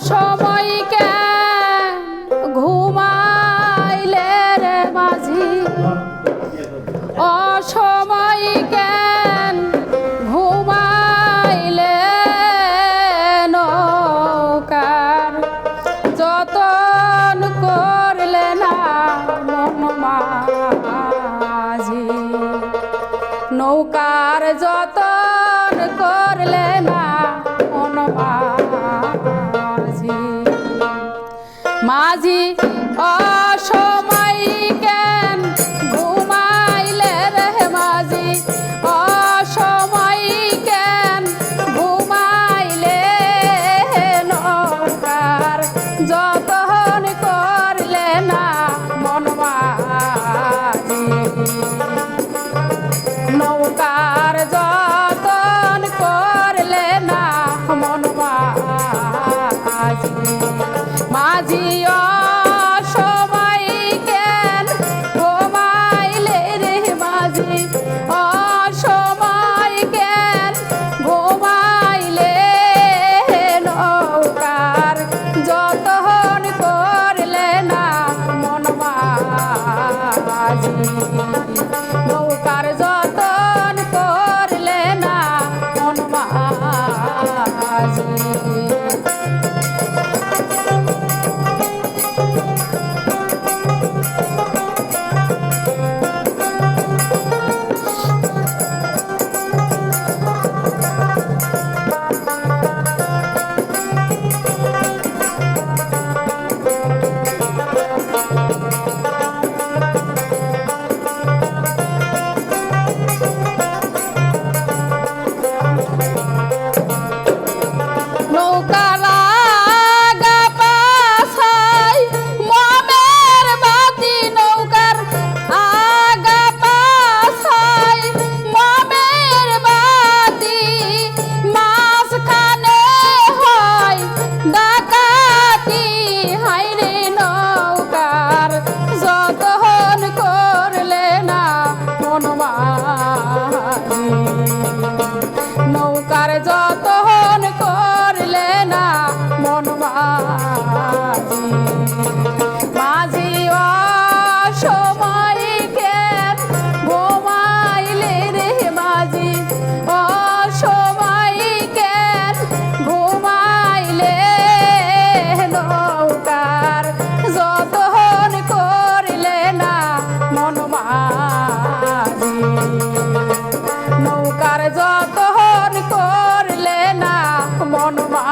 অসময় কেন ঘুমাইলে রে মাঝি, অসময় কেন ঘুমাইলে, নৌকার যতন করলে না মন মাঝি, নৌকার যতন করলে না মন মাঝি। মাঝি অসময় কেন ঘুমাইলে রে মাঝি, অসময় কেন ঘুমাইলে, নৌকার যতন করলে না মন মাঝি, নৌকার যতন করলে না মন মাঝি। মাঝি অসময় কেন ঘুমাইলে রে মাঝি, অসময় কেন ঘুমাইলে, নৌকার যতন করলে না মন মাঝি, নৌকার যতন করলে না মন মাঝি। নৌকার যতন করলে না মন মাঝি, মাঝি অসময় কেন ঘুমাইলে রে মাঝি, অসময় কেন ঘুমাইলে, নৌকার যতন করলে না মন মাঝি, নৌকার যতন করলে না মন মাঝি।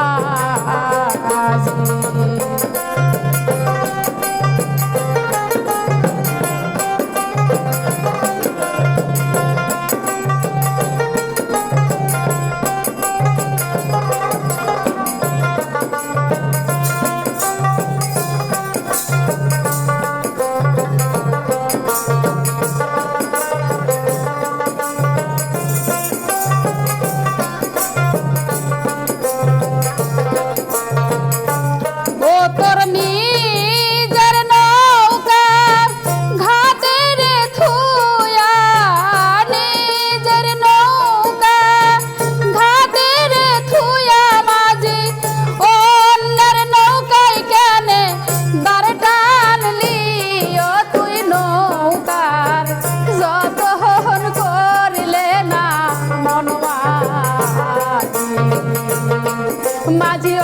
মাঝি